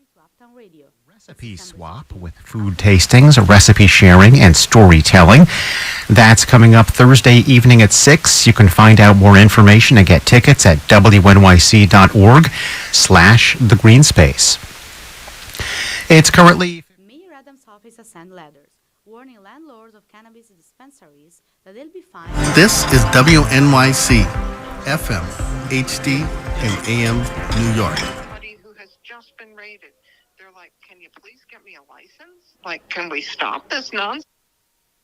to Uptown Radio. Recipe swap with food tastings, recipe sharing, and storytelling. That's coming up Thursday evening at 6. You can find out more information and get tickets at wnyc.org/thegreenspace. It's currently... Mayor Adams' office has sent letters warning landlords of cannabis dispensaries that they'll be fined. This is WNYC, FM, HD, and AM New York. Somebody who has just been raided. They're like, can you please get me a license? Like, can we stop this nonsense?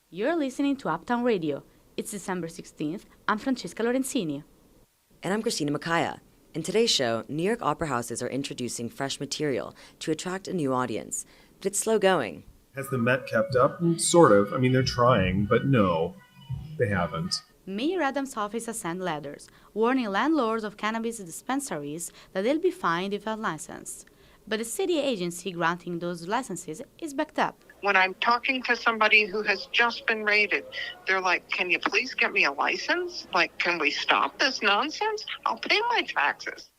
You're listening to Uptown Radio. It's December 16th. I'm Francesca Lorenzini. And I'm Christina Makaya. In today's show, New York opera houses are introducing fresh material to attract a new audience. But it's slow going. Has the Met kept up? Sort of. I mean, they're trying, but no, they haven't. Mayor Adams' office has sent letters warning landlords of cannabis dispensaries that they'll be fined if unlicensed. But the city agency granting those licenses is backed up. When I'm talking to somebody who has just been raided, they're like, can you please get me a license? Like, can we stop this nonsense? I'll pay my taxes.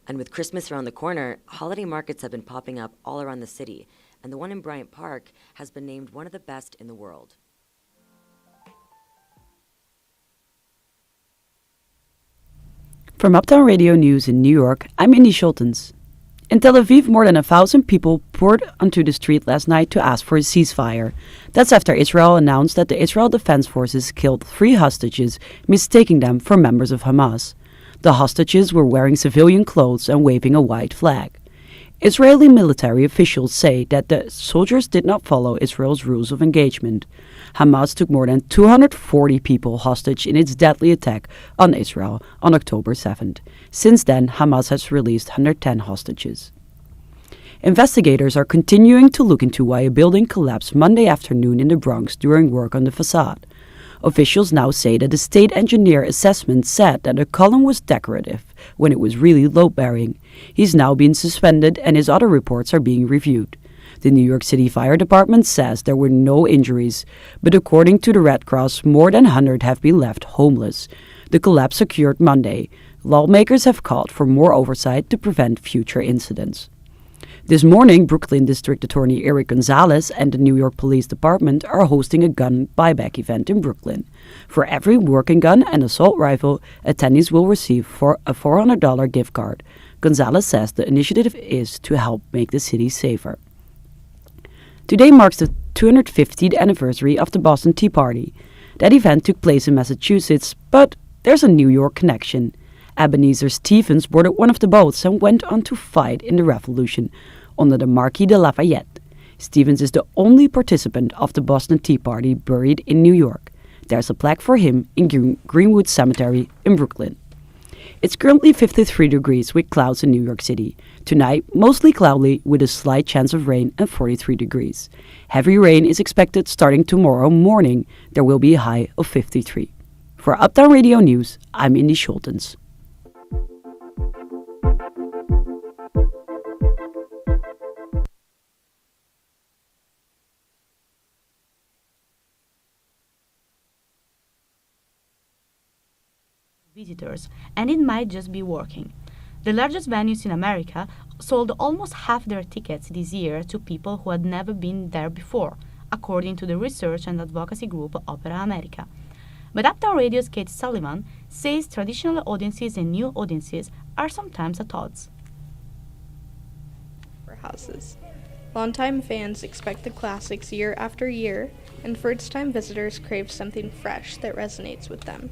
And with Christmas around the corner, holiday markets have been popping up all around the city, and the one in Bryant Park has been named one of the best in the world. From Uptown Radio News in New York, I'm Indy Schultens. In Tel Aviv, more than 1,000 people poured onto the street last night to ask for a ceasefire. That's after Israel announced that the Israel Defense Forces killed 3 hostages, mistaking them for members of Hamas. The hostages were wearing civilian clothes and waving a white flag. Israeli military officials say that the soldiers did not follow Israel's rules of engagement. Hamas took more than 240 people hostage in its deadly attack on Israel on October 7th. Since then, Hamas has released 110 hostages. Investigators are continuing to look into why a building collapsed Monday afternoon in the Bronx during work on the facade. Officials now say that the state engineer assessment said that the column was decorative when it was really load-bearing. He's now been suspended and his other reports are being reviewed. The New York City Fire Department says there were no injuries, but according to the Red Cross, more than 100 have been left homeless. The collapse occurred Monday. Lawmakers have called for more oversight to prevent future incidents. This morning, Brooklyn District Attorney Eric Gonzalez and the New York Police Department are hosting a gun buyback event in Brooklyn. For every working gun and assault rifle, attendees will receive a $400 gift card. Gonzalez says the initiative is to help make the city safer. Today marks the 250th anniversary of the Boston Tea Party. That event took place in Massachusetts, but there's a New York connection. Ebenezer Stevens boarded one of the boats and went on to fight in the Revolution under the Marquis de Lafayette. Stevens is the only participant of the Boston Tea Party buried in New York. There's a plaque for him in Greenwood Cemetery in Brooklyn. It's currently 53 degrees with clouds in New York City. Tonight, mostly cloudy with a slight chance of rain and 43 degrees. Heavy rain is expected starting tomorrow morning. There will be a high of 53. For Uptown Radio News, I'm Indy Schultens. Visitors, and it might just be working. The largest venues in America sold almost half their tickets this year to people who had never been there before, according to the research and advocacy group Opera America. But Uptown Radio's Kate Sullivan says traditional audiences and new audiences are sometimes at odds. Houses. Longtime fans expect the classics year after year, and first-time visitors crave something fresh that resonates with them.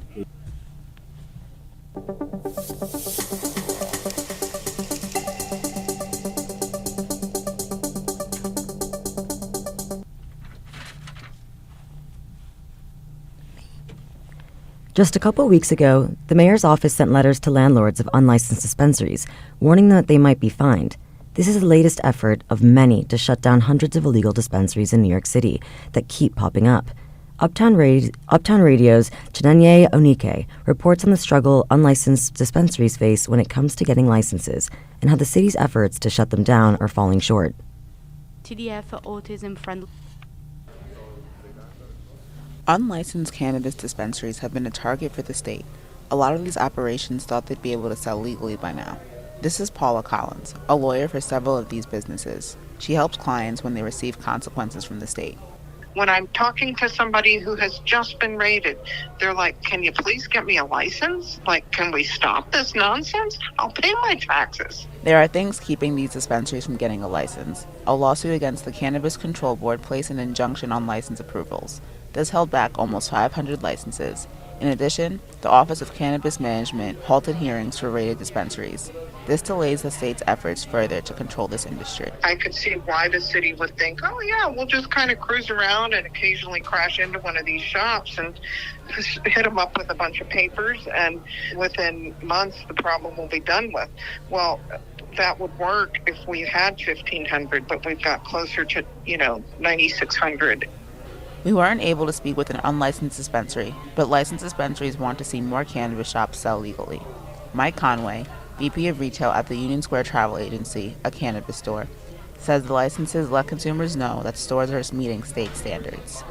Just a couple weeks ago, the mayor's office sent letters to landlords of unlicensed dispensaries, warning them that they might be fined. This is the latest effort of many to shut down hundreds of illegal dispensaries in New York City that keep popping up. Uptown Radio's Chinenye Onike reports on the struggle unlicensed dispensaries face when it comes to getting licenses and how the city's efforts to shut them down are falling short. TDF Autism Friendly. Unlicensed cannabis dispensaries have been a target for the state. A lot of these operations thought they'd be able to sell legally by now. This is Paula Collins, a lawyer for several of these businesses. She helps clients when they receive consequences from the state. When I'm talking to somebody who has just been raided, they're like, can you please get me a license? Like, can we stop this nonsense? I'll pay my taxes. There are things keeping these dispensaries from getting a license. A lawsuit against the Cannabis Control Board placed an injunction on license approvals. This held back almost 500 licenses. In addition, the Office of Cannabis Management halted hearings for raided dispensaries. This delays the state's efforts further to control this industry. I could see why the city would think, oh yeah, we'll just kind of cruise around and occasionally crash into one of these shops and just hit them up with a bunch of papers, and within months the problem will be done with. Well, that would work if we had 1,500, but we've got closer to, 9,600. We weren't able to speak with an unlicensed dispensary, but licensed dispensaries want to see more cannabis shops sell legally. Mike Conway, VP of Retail at the Union Square Travel Agency, a cannabis store, says the licenses let consumers know that stores are meeting state standards.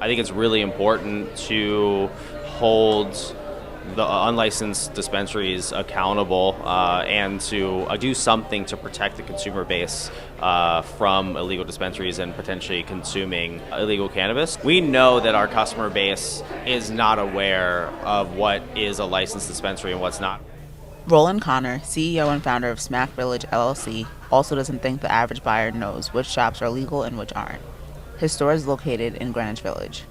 I think it's really important to hold the unlicensed dispensaries accountable and to do something to protect the consumer base from illegal dispensaries and potentially consuming illegal cannabis. We know that our customer base is not aware of what is a licensed dispensary and what's not. Roland Connor, CEO and founder of Smack Village LLC, also doesn't think the average buyer knows which shops are legal and which aren't. His store is located in Greenwich Village.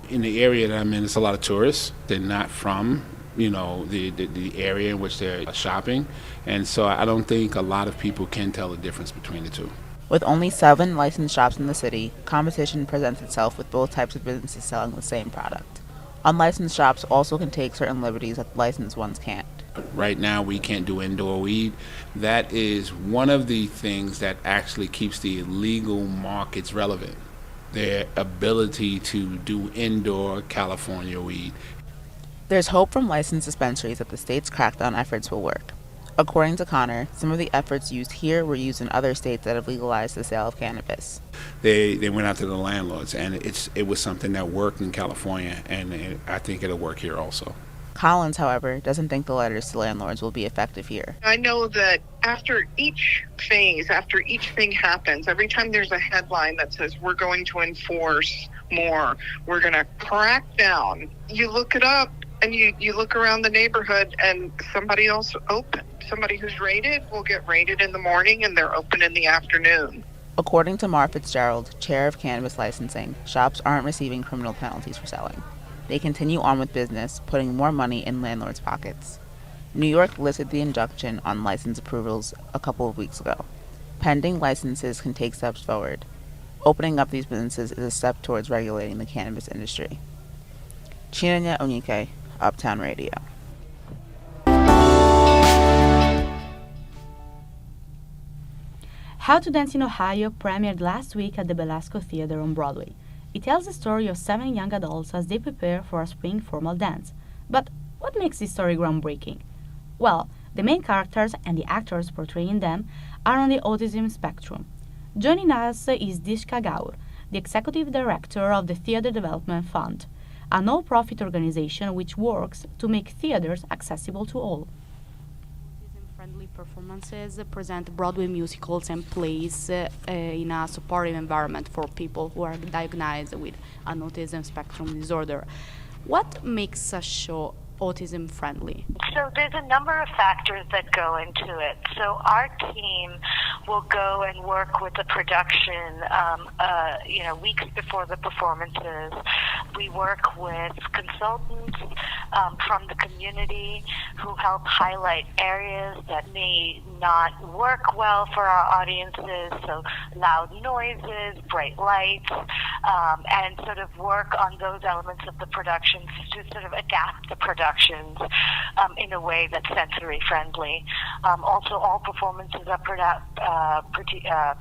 In the area that I'm in, it's a lot of tourists. They're not from, the area in which they're shopping. And so I don't think a lot of people can tell the difference between the two. With only 7 licensed shops in the city, competition presents itself with both types of businesses selling the same product. Unlicensed shops also can take certain liberties that licensed ones can't. Right now, we can't do indoor weed. That is one of the things that actually keeps the illegal markets relevant. Their ability to do indoor California weed. There's hope from licensed dispensaries that the state's crackdown efforts will work. According to Connor, some of the efforts used here were used in other states that have legalized the sale of cannabis. They went out to the landlords, and it was something that worked in California, and I think it'll work here also. Collins, however, doesn't think the letters to landlords will be effective here. I know that after each phase, after each thing happens, every time there's a headline that says we're going to enforce more, we're going to crack down, you look it up and you look around the neighborhood and somebody else open. Somebody who's raided will get raided in the morning and they're open in the afternoon. According to Mar Fitzgerald, chair of cannabis licensing, shops aren't receiving criminal penalties for selling. They continue on with business, putting more money in landlords' pockets. New York lifted the injunction on license approvals a couple of weeks ago. Pending licenses can take steps forward. Opening up these businesses is a step towards regulating the cannabis industry. Chinanya Onike, Uptown Radio. How to Dance in Ohio premiered last week at the Belasco Theater on Broadway. It tells the story of 7 young adults as they prepare for a spring formal dance. But what makes this story groundbreaking? Well, the main characters and the actors portraying them are on the autism spectrum. Joining us is Dishka Gaur, the executive director of the Theater Development Fund, a no-profit organization which works to make theaters accessible to all. Friendly performances present Broadway musicals and plays in a supportive environment for people who are diagnosed with an autism spectrum disorder. What makes a show autism friendly? So there's a number of factors that go into it. So our team will go and work with the production, weeks before the performances. We work with consultants from the community who help highlight areas that may not work well for our audiences, so loud noises, bright lights, and sort of work on those elements of the productions to sort of adapt the productions in a way that's sensory friendly. Also, all performances are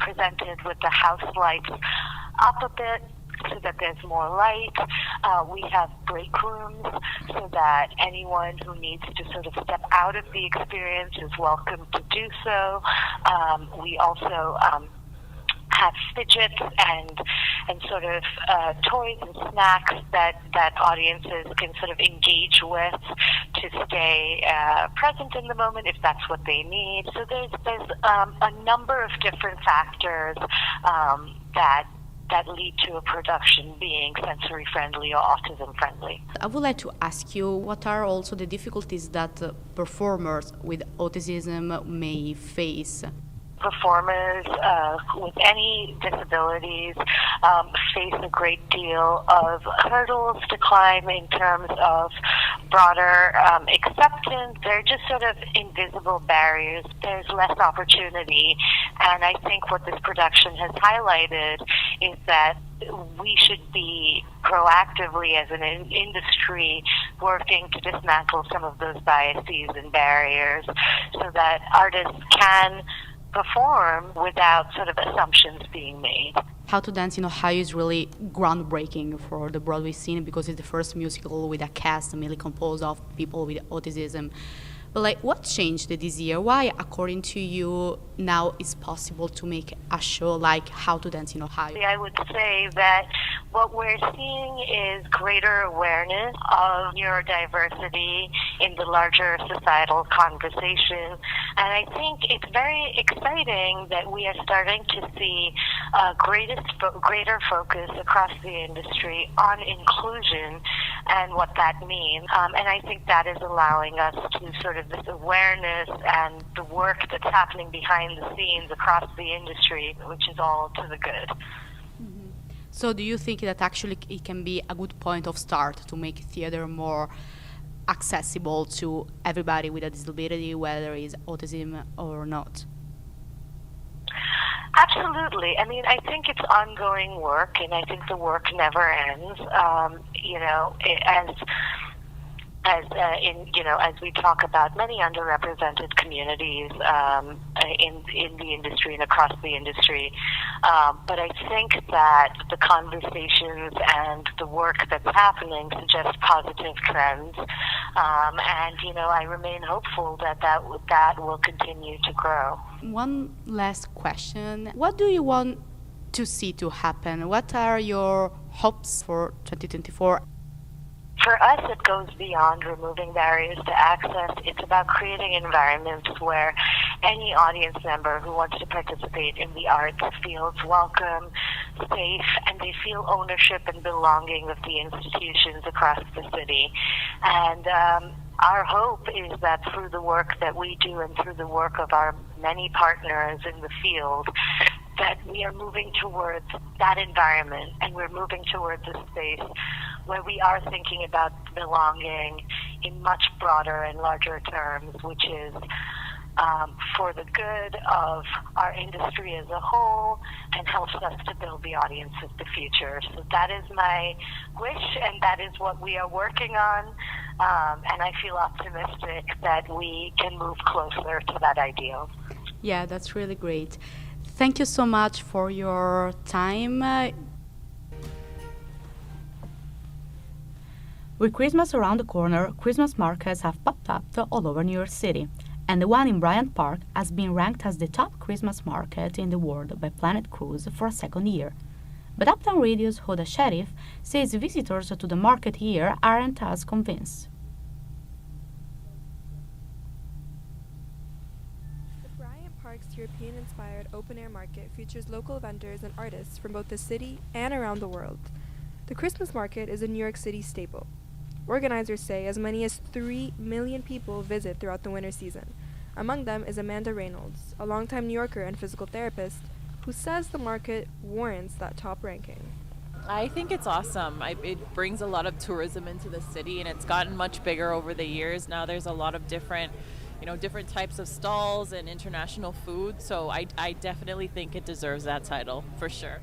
presented with the house lights up a bit so that there's more light. We have break rooms so that anyone who needs to sort of step out of the experience is welcome to do so. We also have fidgets and sort of toys and snacks that audiences can sort of engage with to to stay present in the moment if that's what they need. So there's a number of different factors that lead to a production being sensory friendly or autism friendly. I would like to ask you, what are also the difficulties that performers with autism may face? Performers with any disabilities face a great deal of hurdles to climb in terms of broader acceptance. They're just sort of invisible barriers. There's less opportunity, and I think what this production has highlighted is that we should be proactively as an industry working to dismantle some of those biases and barriers so that artists can perform without sort of assumptions being made. How to Dance in Ohio is really groundbreaking for the Broadway scene because it's the first musical with a cast mainly composed of people with autism. But like, what changed this year? Why, according to you, now it's possible to make a show like How to Dance in Ohio? I would say that what we're seeing is greater awareness of neurodiversity in the larger societal conversation. And I think it's very exciting that we are starting to see greater focus across the industry on inclusion and what that means. And I think that is allowing us to sort of this awareness and the work that's happening behind the scenes across the industry, which is all to the good. Mm-hmm. So do you think that actually it can be a good point of start to make theater more accessible to everybody with a disability, whether it's autism or not? Absolutely. I mean, I think it's ongoing work, and I think the work never ends. As we talk about many underrepresented communities in the industry and across the industry, but I think that the conversations and the work that's happening suggest positive trends, and I remain hopeful that will continue to grow. One last question: what do you want to see to happen? What are your hopes for 2024? For us, it goes beyond removing barriers to access. It's about creating environments where any audience member who wants to participate in the arts feels welcome, safe, and they feel ownership and belonging of the institutions across the city. And our hope is that through the work that we do and through the work of our many partners in the field, that we are moving towards that environment, and we're moving towards a space where we are thinking about belonging in much broader and larger terms, which is for the good of our industry as a whole and helps us to build the audience of the future. So that is my wish, and that is what we are working on, and I feel optimistic that we can move closer to that ideal. Yeah, that's really great. Thank you so much for your time. With Christmas around the corner, Christmas markets have popped up all over New York City, and the one in Bryant Park has been ranked as the top Christmas market in the world by Planet Cruise for a second year. But Uptown Radio's Hoda Sharif says visitors to the market here aren't as convinced. Park's European-inspired open-air market features local vendors and artists from both the city and around the world. The Christmas market is a New York City staple. Organizers say as many as 3 million people visit throughout the winter season. Among them is Amanda Reynolds, a longtime New Yorker and physical therapist, who says the market warrants that top ranking. I think it's awesome. It brings a lot of tourism into the city, and it's gotten much bigger over the years. Now there's a lot of different types of stalls and international food, so I definitely think it deserves that title, for sure.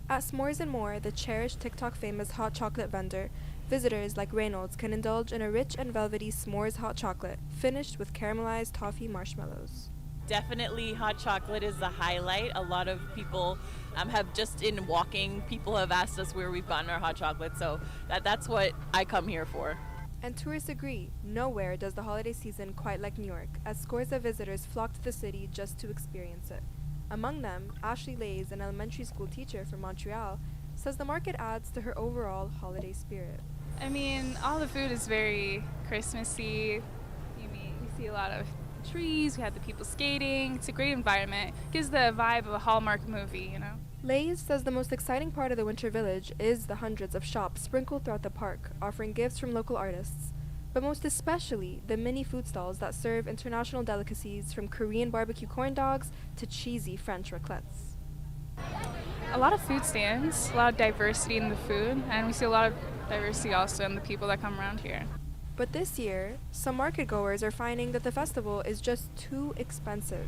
At S'mores and More, the cherished TikTok-famous hot chocolate vendor, visitors like Reynolds can indulge in a rich and velvety s'mores hot chocolate, finished with caramelized toffee marshmallows. Definitely hot chocolate is the highlight. A lot of people have just in walking, people have asked us where we've gotten our hot chocolate, so that's what I come here for. And tourists agree, nowhere does the holiday season quite like New York, as scores of visitors flock to the city just to experience it. Among them, Ashley Lays, an elementary school teacher from Montreal, says the market adds to her overall holiday spirit. I mean, all the food is very Christmassy. You see a lot of trees, we have the people skating. It's a great environment. Gives the vibe of a Hallmark movie, you know? Lays says the most exciting part of the Winter Village is the hundreds of shops sprinkled throughout the park, offering gifts from local artists, but most especially the mini food stalls that serve international delicacies from Korean barbecue corn dogs to cheesy French raclettes. A lot of food stands, a lot of diversity in the food, and we see a lot of diversity also in the people that come around here. But this year, some market goers are finding that the festival is just too expensive.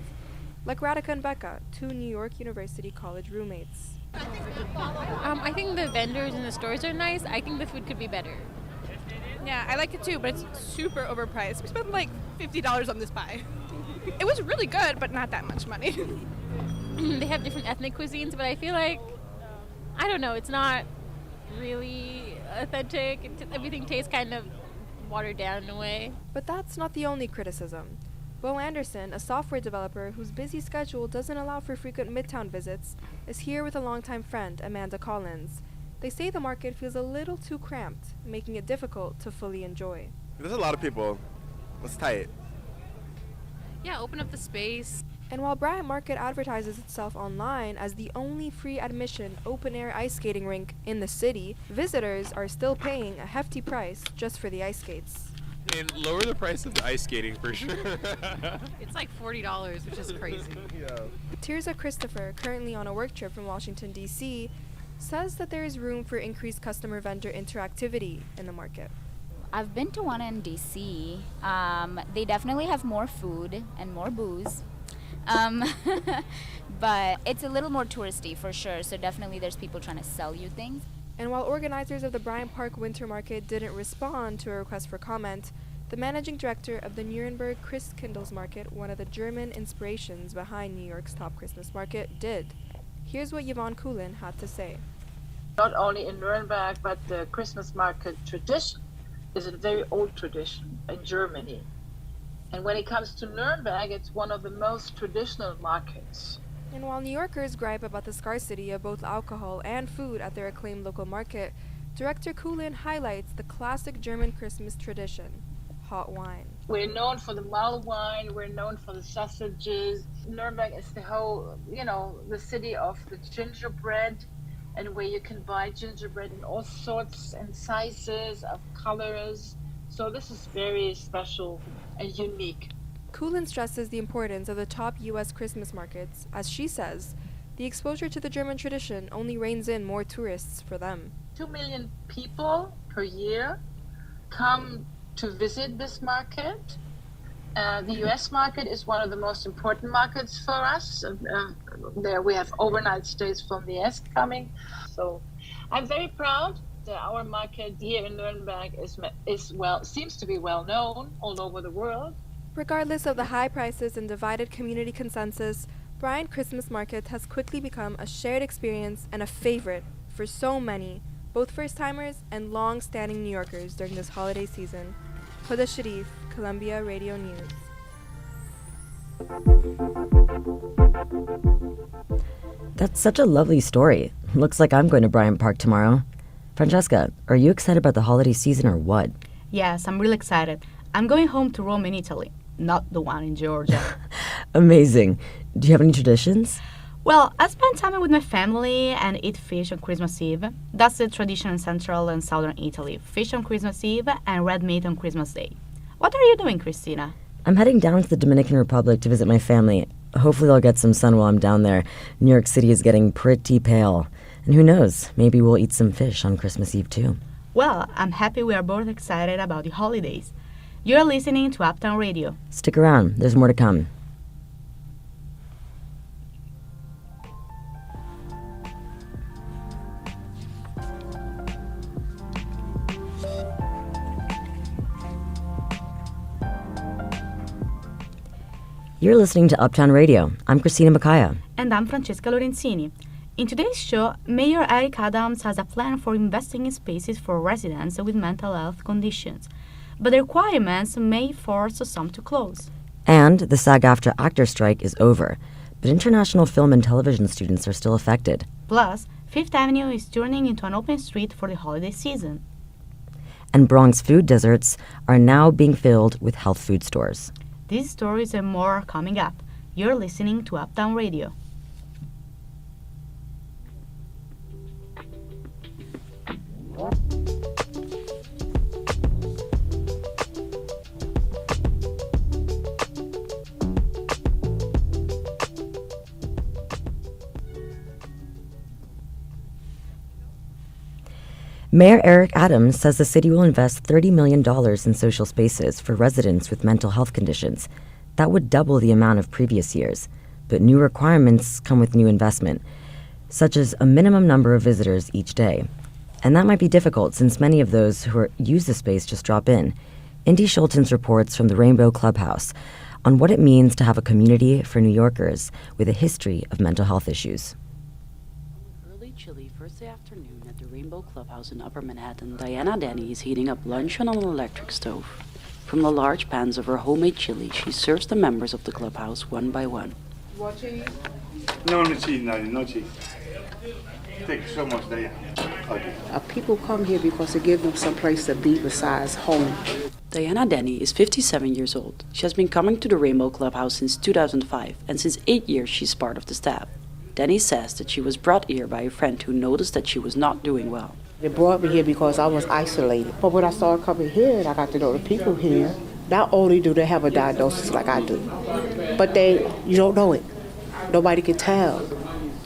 Like Radhika and Becca, two New York University college roommates. I think the vendors in the stores are nice. I think the food could be better. Yeah, I like it too, but it's super overpriced. We spent like $50 on this pie. It was really good, but not that much money. They have different ethnic cuisines, but I feel like, I don't know, it's not really authentic. Everything tastes kind of watered down in a way. But that's not the only criticism. Bo Anderson, a software developer whose busy schedule doesn't allow for frequent Midtown visits, is here with a longtime friend, Amanda Collins. They say the market feels a little too cramped, making it difficult to fully enjoy. There's a lot of people. It's tight. Yeah, open up the space. And while Bryant Market advertises itself online as the only free admission open-air ice skating rink in the city, visitors are still paying a hefty price just for the ice skates. And lower the price of the ice skating for sure. It's like $40, which is crazy. Yeah. Tirza Christopher, currently on a work trip from Washington, D.C., says that there is room for increased customer-vendor interactivity in the market. I've been to one in D.C. They definitely have more food and more booze. But it's a little more touristy for sure, so definitely there's people trying to sell you things. And while organizers of the Bryant Park Winter Market didn't respond to a request for comment, the managing director of the Nuremberg Christkindlesmarkt Market, one of the German inspirations behind New York's top Christmas market, did. Here's what Yvonne Kulin had to say. Not only in Nuremberg, but the Christmas market tradition is a very old tradition in Germany. And when it comes to Nuremberg, it's one of the most traditional markets. And while New Yorkers gripe about the scarcity of both alcohol and food at their acclaimed local market, Director Kulin highlights the classic German Christmas tradition, hot wine. We're known for the mulled wine, we're known for the sausages. Nuremberg is the whole, the city of the gingerbread, and where you can buy gingerbread in all sorts and sizes of colors. So this is very special and unique. Kulin stresses the importance of the top U.S. Christmas markets. As she says, the exposure to the German tradition only reins in more tourists for them. 2 million people per year come to visit this market. The U.S. market is one of the most important markets for us. There we have overnight stays from the U.S. coming. So I'm very proud that our market here in Nuremberg seems to be well known all over the world. Regardless of the high prices and divided community consensus, Bryant Christmas Market has quickly become a shared experience and a favorite for so many, both first-timers and long-standing New Yorkers during this holiday season. Huda Sharif, Columbia Radio News. That's such a lovely story. Looks like I'm going to Bryant Park tomorrow. Francesca, are you excited about the holiday season or what? Yes, I'm really excited. I'm going home to Rome in Italy, not the one in Georgia. Amazing. Do you have any traditions? Well, I spend time with my family and eat fish on Christmas Eve. That's the tradition in central and southern Italy. Fish on Christmas Eve and red meat on Christmas Day. What are you doing, Christina? I'm heading down to the Dominican Republic to visit my family. Hopefully I'll get some sun while I'm down there. New York City is getting pretty pale. And who knows, maybe we'll eat some fish on Christmas Eve too. Well, I'm happy we are both excited about the holidays. You're listening to Uptown Radio. Stick around, there's more to come. You're listening to Uptown Radio. I'm Christina Makaya. And I'm Francesca Lorenzini. In today's show, Mayor Eric Adams has a plan for investing in spaces for residents with mental health conditions. But the requirements may force some to close. And the SAG-AFTRA actor strike is over. But international film and television students are still affected. Plus, Fifth Avenue is turning into an open street for the holiday season. And Bronx food deserts are now being filled with health food stores. These stories and more are coming up. You're listening to Uptown Radio. Mayor Eric Adams says the city will invest $30 million in social spaces for residents with mental health conditions. That would double the amount of previous years. But new requirements come with new investment, such as a minimum number of visitors each day. And that might be difficult since many of those who use the space just drop in. Indy Schultens reports from the Rainbow Clubhouse on what it means to have a community for New Yorkers with a history of mental health issues. Early chilly Thursday afternoon at the Rainbow Clubhouse in Upper Manhattan, Diana Denny is heating up lunch on an electric stove. From the large pans of her homemade chili, she serves the members of the clubhouse one by one. What cheese? No cheese, no cheese. Thank you so much, Diana. Okay. People come here because it gives them some place to be besides home. Diana Denny is 57 years old. She has been coming to the Rainbow Clubhouse since 2005, and since 8 years she's part of the staff. Denny says that she was brought here by a friend who noticed that she was not doing well. They brought me here because I was isolated. But when I started coming here and I got to know the people here, not only do they have a diagnosis like I do, but you don't know it. Nobody can tell.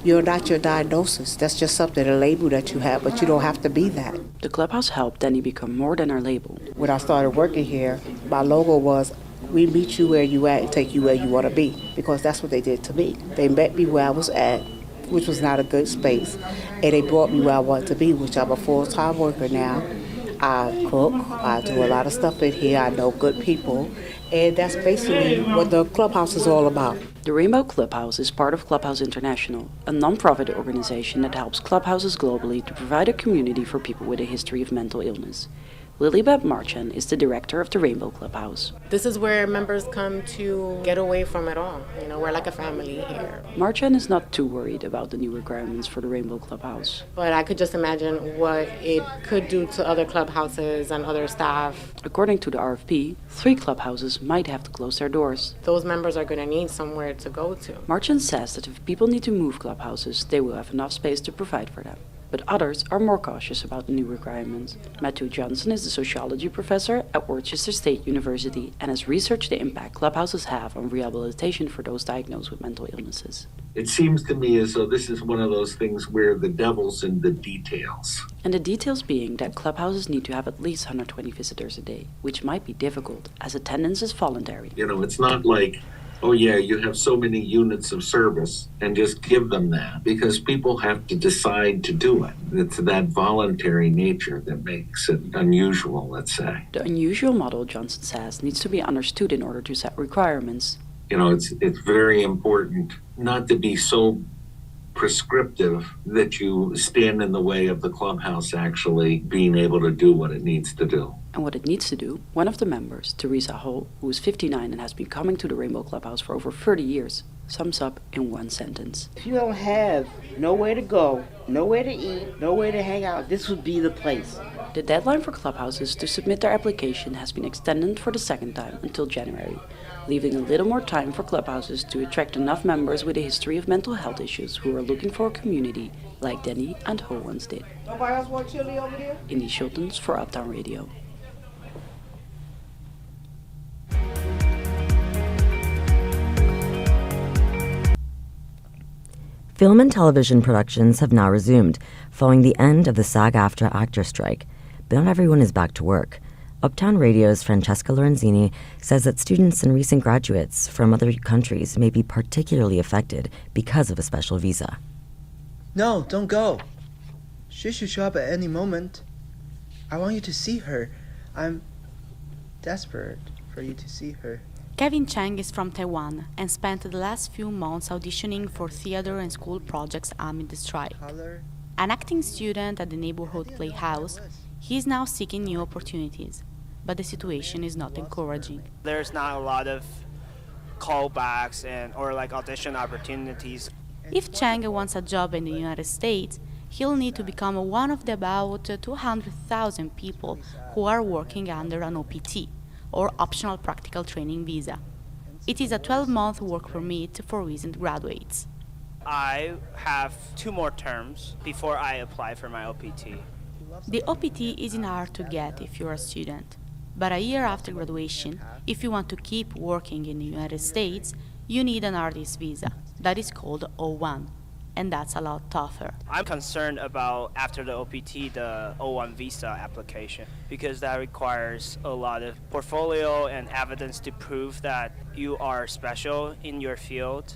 You're not your diagnosis. That's just something, a label that you have, but you don't have to be that. The clubhouse helped Denny become more than her label. When I started working here, my logo was, we meet you where you at and take you where you want to be, because that's what they did to me. They met me where I was at, which was not a good space, and they brought me where I wanted to be, which I'm a full-time worker now. I cook, I do a lot of stuff in here, I know good people, and that's basically what the clubhouse is all about. The Rainbow Clubhouse is part of Clubhouse International, a non-profit organization that helps clubhouses globally to provide a community for people with a history of mental illness. Lilibet Marchand is the director of the Rainbow Clubhouse. This is where members come to get away from it all. You know, we're like a family here. Marchand is not too worried about the new requirements for the Rainbow Clubhouse. But I could just imagine what it could do to other clubhouses and other staff. According to the RFP, 3 clubhouses might have to close their doors. Those members are going to need somewhere to go to. Marchand says that if people need to move clubhouses, they will have enough space to provide for them. But others are more cautious about the new requirements. Matthew Johnson is a sociology professor at Worcester State University and has researched the impact clubhouses have on rehabilitation for those diagnosed with mental illnesses. It seems to me as though this is one of those things where the devil's in the details. And the details being that clubhouses need to have at least 120 visitors a day, which might be difficult as attendance is voluntary. You know, it's not like, oh yeah, you have so many units of service and just give them that, because people have to decide to do it. It's that voluntary nature that makes it unusual, let's say. The unusual model, Johnson says, needs to be understood in order to set requirements. You know, it's very important not to be so prescriptive that you stand in the way of the clubhouse actually being able to do what it needs to do. And what it needs to do, one of the members, Teresa Hull, who is 59 and has been coming to the Rainbow Clubhouse for over 30 years, sums up in one sentence. If you don't have nowhere to go, nowhere to eat, nowhere to hang out, this would be the place. The deadline for clubhouses to submit their application has been extended for the second time until January, leaving a little more time for clubhouses to attract enough members with a history of mental health issues who are looking for a community like Denny and Ho once did. Nobody else want chili over there? Indy Schultens for Uptown Radio. Film and television productions have now resumed, following the end of the SAG-AFTRA actor strike. But not everyone is back to work. Uptown Radio's Francesca Lorenzini says that students and recent graduates from other countries may be particularly affected because of a special visa. No, don't go. She should show up at any moment. I want you to see her. I'm desperate for you to see her. Kevin Chang is from Taiwan and spent the last few months auditioning for theater and school projects amid the strike. An acting student at the neighborhood playhouse, he is now seeking new opportunities, but the situation is not encouraging. There's not a lot of callbacks or audition opportunities. If Chang wants a job in the United States, he'll need to become one of the about 200,000 people who are working under an OPT, or Optional Practical Training Visa. It is a 12-month work permit for recent graduates. I have 2 more terms before I apply for my OPT. The OPT isn't hard to get if you're a student, but a year after graduation, if you want to keep working in the United States, you need an artist visa that is called O1, and that's a lot tougher. I'm concerned about, after the OPT, the O1 visa application, because that requires a lot of portfolio and evidence to prove that you are special in your field.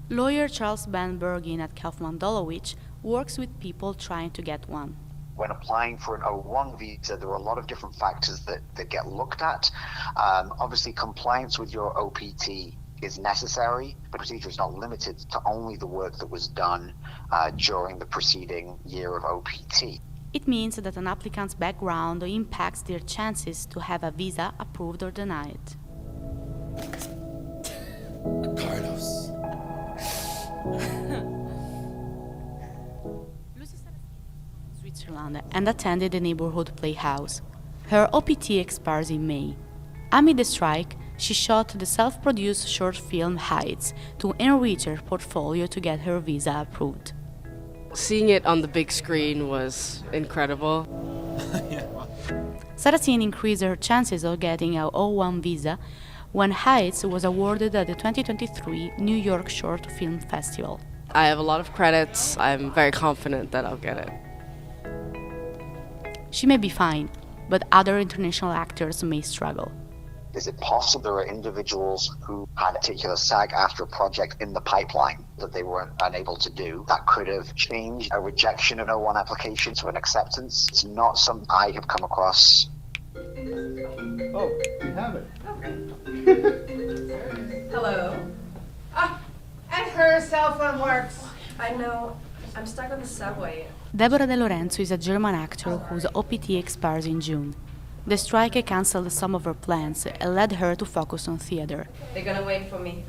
Lawyer Charles Van Bergen at Kaufman Dolowich works with people trying to get one. When applying for an O1 visa, there are a lot of different factors that get looked at. Obviously, compliance with your OPT is necessary, but the procedure is not limited to only the work that was done during the preceding year of OPT. It means that an applicant's background impacts their chances to have a visa approved or denied. Carlos. Switzerland and attended the neighborhood playhouse. Her OPT expires in May. Amid the strike, she shot the self-produced short film Heights to enrich her portfolio to get her visa approved. Seeing it on the big screen was incredible. Saracen increased her chances of getting an O1 visa when Heights was awarded at the 2023 New York Short Film Festival. I have a lot of credits. I'm very confident that I'll get it. She may be fine, but other international actors may struggle. Is it possible there are individuals who had a particular SAG-AFTRA project in the pipeline that they were unable to do that could have changed a rejection of an O1 application to an acceptance? It's not something I have come across. Oh, we have it. Hello. And her cell phone works. I know. I'm stuck on the subway. Deborah De Lorenzo is a German actor whose OPT expires in June. The strike cancelled some of her plans and led her to focus on theater. They're gonna wait for me.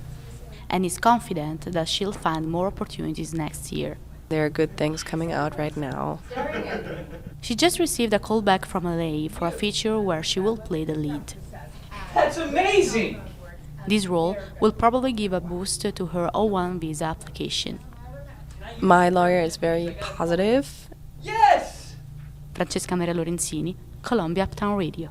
And is confident that she'll find more opportunities next year. There are good things coming out right now. She just received a call back from LA for a feature where she will play the lead. That's amazing! This role will probably give a boost to her O1 visa application. My lawyer is very positive. Yes! Francesca Maria Lorenzini, Columbia Uptown Radio.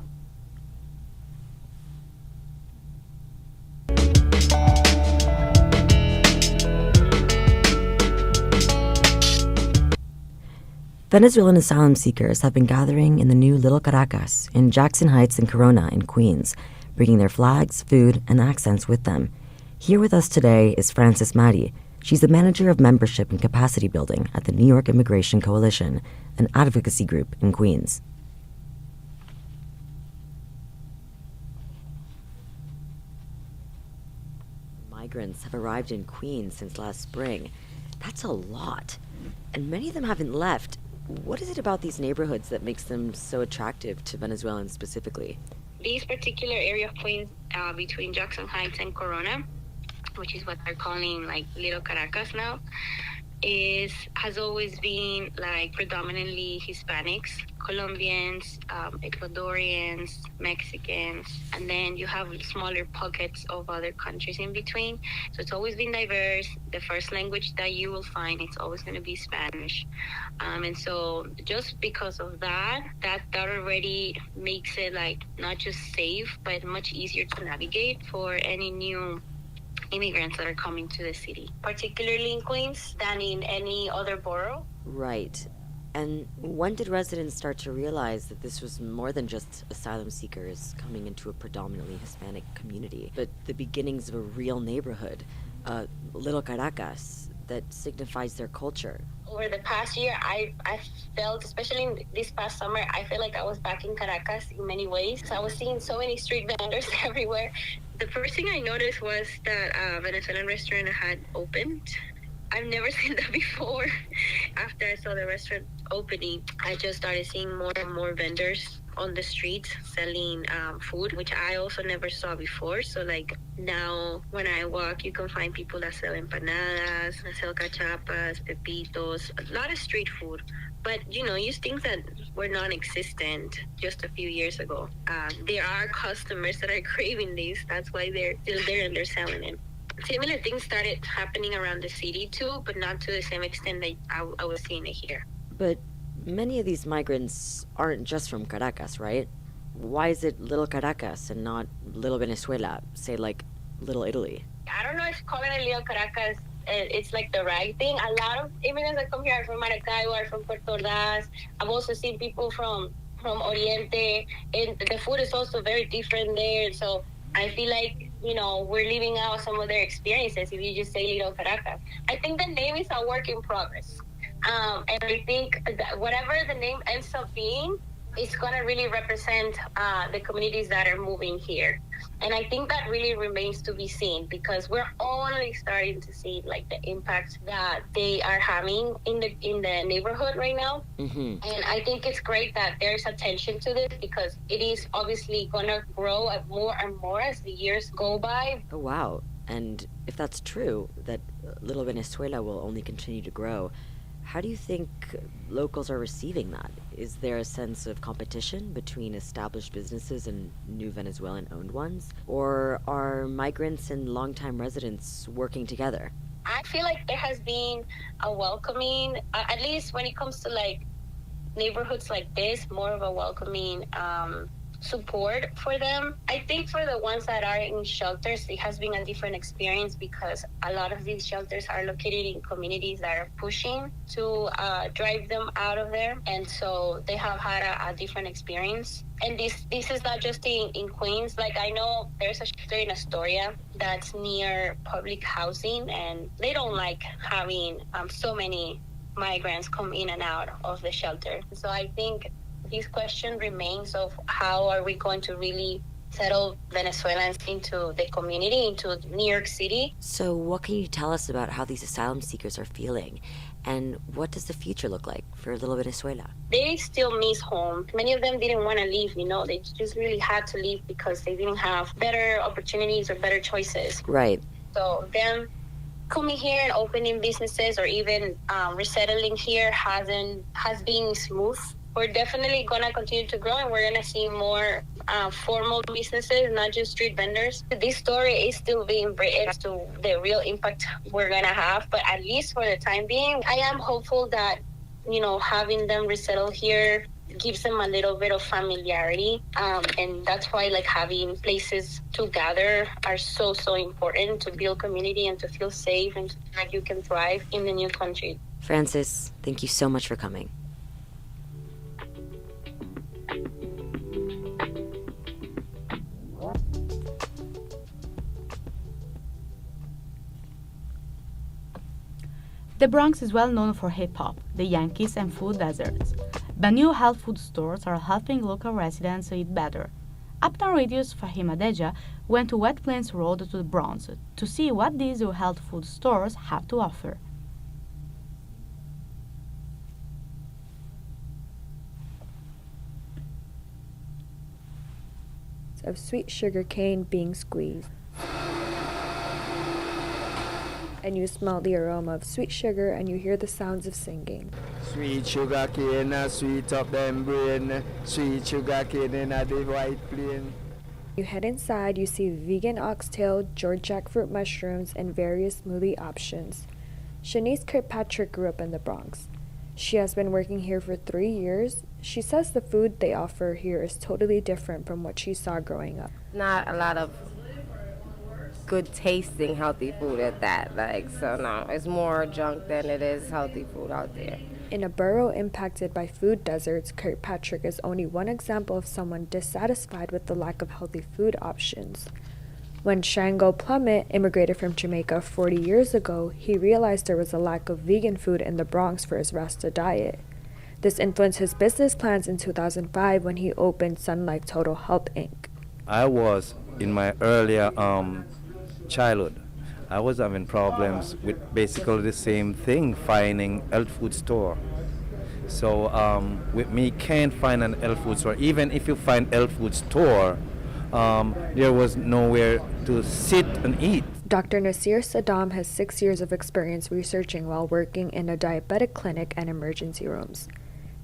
Venezuelan asylum seekers have been gathering in the new Little Caracas in Jackson Heights and Corona in Queens, bringing their flags, food, and accents with them. Here with us today is Frances Matty. She's the manager of membership and capacity building at the New York Immigration Coalition, an advocacy group in Queens. Migrants have arrived in Queens since last spring. That's a lot. And many of them haven't left. What is it about these neighborhoods that makes them so attractive to Venezuelans specifically? This particular area of Queens, between Jackson Heights and Corona, which is what they're calling like Little Caracas now, has always been like predominantly Hispanics, Colombians, Ecuadorians, Mexicans, and then you have smaller pockets of other countries in between. So it's always been diverse. The first language that you will find, it's always going to be Spanish. And so just because of that already makes it like not just safe, but much easier to navigate for any new immigrants that are coming to the city, particularly in Queens than in any other borough. Right. And when did residents start to realize that this was more than just asylum seekers coming into a predominantly Hispanic community, but the beginnings of a real neighborhood, Little Caracas, that signifies their culture? Over the past year, I felt, especially this past summer, I feel like I was back in Caracas in many ways. I was seeing so many street vendors everywhere. The first thing I noticed was that a Venezuelan restaurant had opened, I've never seen that before. After I saw the restaurant opening, I just started seeing more and more vendors on the streets selling food, which I also never saw before. So like now when I walk, you can find people that sell empanadas, that sell cachapas, pepitos, a lot of street food. But use things that were non-existent just a few years ago. There are customers that are craving these. That's why they're still there and they're selling it. Similar things started happening around the city too, but not to the same extent that I was seeing it here. But many of these migrants aren't just from Caracas, right? Why is it Little Caracas and not Little Venezuela, say like Little Italy? I don't know if calling it Little Caracas it's like the right thing. A lot of immigrants that come here are from Maracaibo, are from Puerto Ordaz. I've also seen people from Oriente, and the food is also very different there. So I feel like, we're leaving out some of their experiences if you just say Little Caracas. I think the name is a work in progress. And I think that whatever the name ends up being, it's going to really represent the communities that are moving here. And I think that really remains to be seen because we're only starting to see like the impact that they are having in the neighborhood right now. Mm-hmm. And I think it's great that there's attention to this because it is obviously going to grow more and more as the years go by. Oh, wow. And if that's true, that Little Venezuela will only continue to grow, how do you think locals are receiving that? Is there a sense of competition between established businesses and new Venezuelan-owned ones? Or are migrants and longtime residents working together? I feel like there has been a welcoming, at least when it comes to like neighborhoods like this, more of a welcoming support for them. I think for the ones that are in shelters, it has been a different experience because a lot of these shelters are located in communities that are pushing to drive them out of there. And so they have had a different experience. And this is not just in Queens. Like I know there's a shelter in Astoria that's near public housing and they don't like having so many migrants come in and out of the shelter. So I think this question remains of how are we going to really settle Venezuelans into the community, into New York City. So what can you tell us about how these asylum seekers are feeling? And what does the future look like for Little Venezuela? They still miss home. Many of them didn't want to leave, They just really had to leave because they didn't have better opportunities or better choices. Right. So them coming here and opening businesses or even resettling here has been smooth. We're definitely going to continue to grow and we're going to see more formal businesses, not just street vendors. This story is still being written as to the real impact we're going to have. But at least for the time being, I am hopeful that, having them resettle here gives them a little bit of familiarity. And that's why like having places to gather are so, so important to build community and to feel safe and to feel like you can thrive in the new country. Frances, thank you so much for coming. The Bronx is well known for hip-hop, the Yankees, and food deserts. But new health food stores are helping local residents eat better. Uptown Radio's Fahim Adeja went to Wet Plains Road to the Bronx to see what these new health food stores have to offer. Of sweet sugar cane being squeezed. And you smell the aroma of sweet sugar and you hear the sounds of singing. Sweet sugar cane, sweet up them brain, sweet sugar cane in the white plain. You head inside, you see vegan oxtail, George jackfruit mushrooms, and various smoothie options. Shanice Kirkpatrick grew up in the Bronx. She has been working here for 3 years. She says the food they offer here is totally different from what she saw growing up. Not a lot of good tasting healthy food at that. So no, it's more junk than it is healthy food out there. In a borough impacted by food deserts, Kirkpatrick is only one example of someone dissatisfied with the lack of healthy food options. When Shango Plummet immigrated from Jamaica 40 years ago, he realized there was a lack of vegan food in the Bronx for his Rasta diet. This influenced his business plans in 2005 when he opened Sun Life Total Health, Inc. I was in my earlier childhood. I was having problems with basically the same thing, finding health food store. So with me can't find an health food store. Even if you find health food store, there was nowhere to sit and eat. Dr. Nasir Saddam has 6 years of experience researching while working in a diabetic clinic and emergency rooms.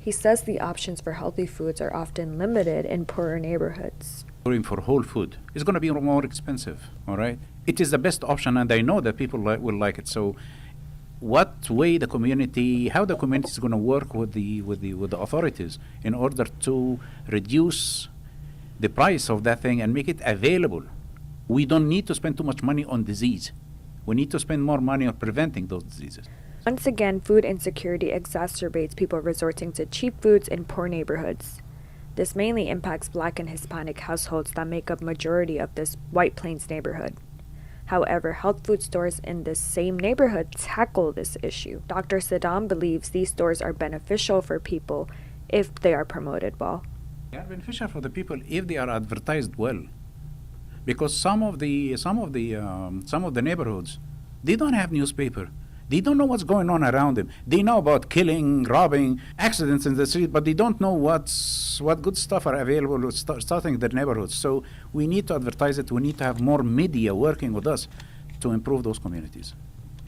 He says the options for healthy foods are often limited in poorer neighborhoods. Going for whole food is going to be more expensive, all right? It is the best option, and I know that people will like it. So how the community is going to work with the authorities in order to reduce the price of that thing and make it available. We don't need to spend too much money on disease. We need to spend more money on preventing those diseases. Once again, food insecurity exacerbates people resorting to cheap foods in poor neighborhoods. This mainly impacts Black and Hispanic households that make up majority of this White Plains neighborhood. However, health food stores in this same neighborhood tackle this issue. Dr. Saddam believes these stores are beneficial for people if they are promoted well. They are beneficial for the people if they are advertised well, because some of the neighborhoods, they don't have newspaper. They don't know what's going on around them. They know about killing, robbing, accidents in the street, but they don't know what good stuff are available starting in their neighborhoods. So we need to advertise it. We need to have more media working with us to improve those communities.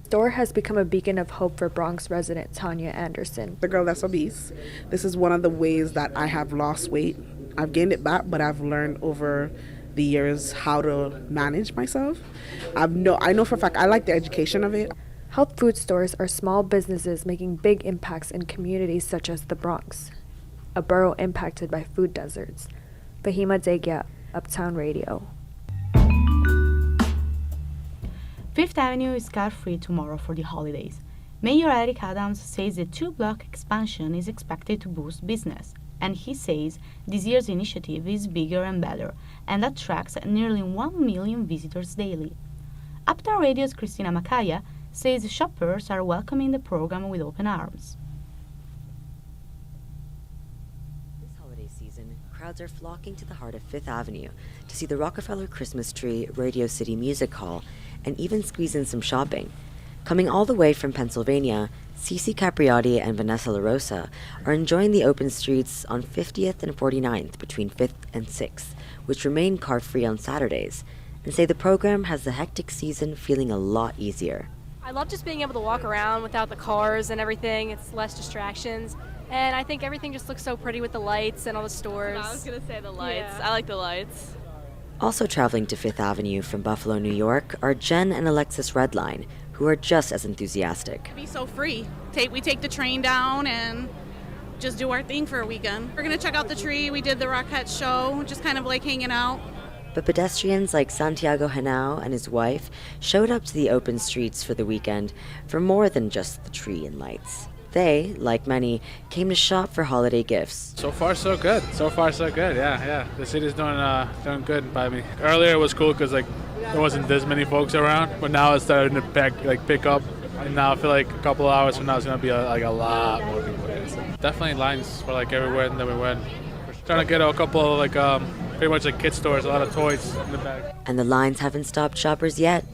The store has become a beacon of hope for Bronx resident Tanya Anderson. The girl that's obese. This is one of the ways that I have lost weight. I've gained it back, but I've learned over the years how to manage myself. I know for a fact I like the education of it. Health food stores are small businesses making big impacts in communities such as the Bronx, a borough impacted by food deserts. Fahima Degya, Uptown Radio. Fifth Avenue is car-free tomorrow for the holidays. Mayor Eric Adams says the two-block expansion is expected to boost business, and he says this year's initiative is bigger and better and attracts nearly 1 million visitors daily. Uptown Radio's Christina Macaya says shoppers are welcoming the program with open arms. This holiday season, crowds are flocking to the heart of Fifth Avenue to see the Rockefeller Christmas Tree, Radio City Music Hall, and even squeeze in some shopping. Coming all the way from Pennsylvania, Cece Capriotti and Vanessa LaRosa are enjoying the open streets on 50th and 49th between 5th and 6th, which remain car-free on Saturdays, and say the program has the hectic season feeling a lot easier. I love just being able to walk around without the cars and everything. It's less distractions. And I think everything just looks so pretty with the lights and all the stores. I was going to say the lights. Yeah. I like the lights. Also traveling to Fifth Avenue from Buffalo, New York are Jen and Alexis Redline, who are just as enthusiastic. Be so free. We take the train down and just do our thing for a weekend. We're going to check out the tree. We did the Rockettes show, just kind of like hanging out. But pedestrians like Santiago Henao and his wife showed up to the open streets for the weekend for more than just the tree and lights. They, like many, came to shop for holiday gifts. So far, so good. Yeah. The city's doing good by me. Earlier it was cool because there wasn't this many folks around, but now it's starting to pick up. And now I feel like a couple of hours from now it's gonna be a lot more people here. So definitely lines for everywhere that we went. We're trying to get a couple of pretty much kid stores, a lot of toys in the back. And the lines haven't stopped shoppers yet.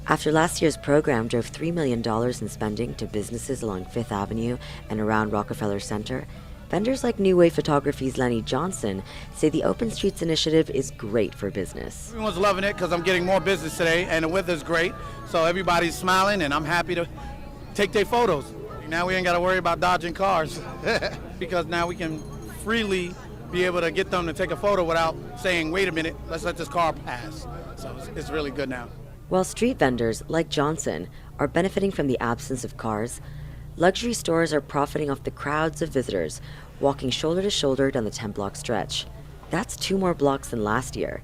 After last year's program drove $3 million in spending to businesses along Fifth Avenue and around Rockefeller Center, vendors like New Wave Photography's Lenny Johnson say the Open Streets initiative is great for business. Everyone's loving it because I'm getting more business today and the weather's great, so everybody's smiling and I'm happy to take their photos. Now we ain't got to worry about dodging cars because now we can freely be able to get them to take a photo without saying, wait a minute, let's let this car pass. So it's really good now. While street vendors, like Johnson, are benefiting from the absence of cars, luxury stores are profiting off the crowds of visitors walking shoulder to shoulder down the 10-block stretch. That's 2 more blocks than last year.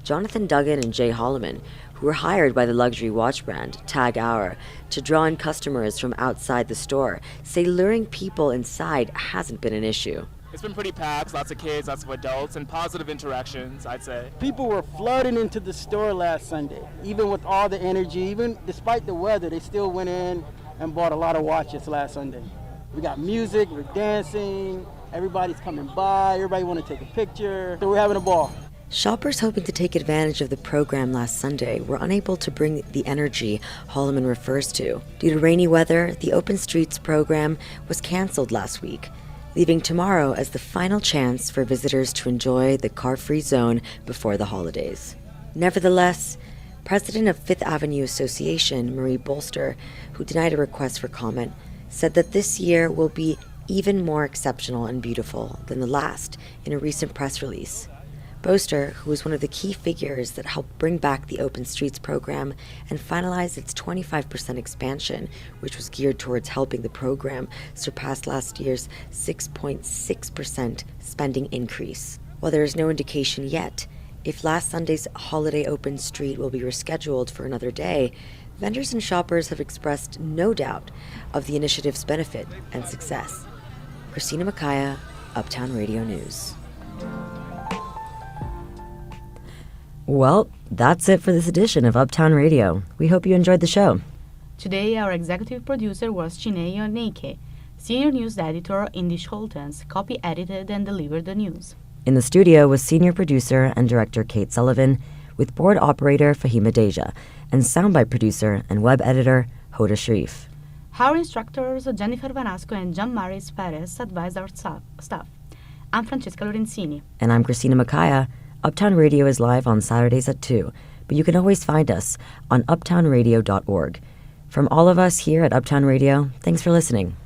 Jonathan Duggan and Jay Holloman, who were hired by the luxury watch brand Tag Hour to draw in customers from outside the store, say luring people inside hasn't been an issue. It's been pretty packed, lots of kids, lots of adults, and positive interactions, I'd say. People were flooding into the store last Sunday. Even with all the energy, even despite the weather, they still went in and bought a lot of watches last Sunday. We got music, we're dancing, everybody's coming by, everybody want to take a picture, so we're having a ball. Shoppers hoping to take advantage of the program last Sunday were unable to bring the energy Holloman refers to. Due to rainy weather, the Open Streets program was canceled last week, leaving tomorrow as the final chance for visitors to enjoy the car-free zone before the holidays. Nevertheless, President of Fifth Avenue Association, Marie Bolster, who denied a request for comment, said that this year will be even more exceptional and beautiful than the last in a recent press release. Bolster, who was one of the key figures that helped bring back the Open Streets program and finalize its 25% expansion, which was geared towards helping the program surpass last year's 6.6% spending increase. While there is no indication yet if last Sunday's holiday Open Street will be rescheduled for another day, vendors and shoppers have expressed no doubt of the initiative's benefit and success. Christina Makaya, Uptown Radio News. Well, that's it for this edition of Uptown Radio. We hope you enjoyed the show. Today, our executive producer was Chiney Neike. Senior news editor Indy Scholtens copy-edited and delivered the news. In the studio was senior producer and director Kate Sullivan, with board operator Fahima Deja, and soundbite producer and web editor Hoda Sharif. Our instructors Jennifer Vanasco and Jean-Marie Perez advised our staff. I'm Francesca Lorenzini. And I'm Christina Makaya. Uptown Radio is live on Saturdays at 2, but you can always find us on uptownradio.org. From all of us here at Uptown Radio, thanks for listening.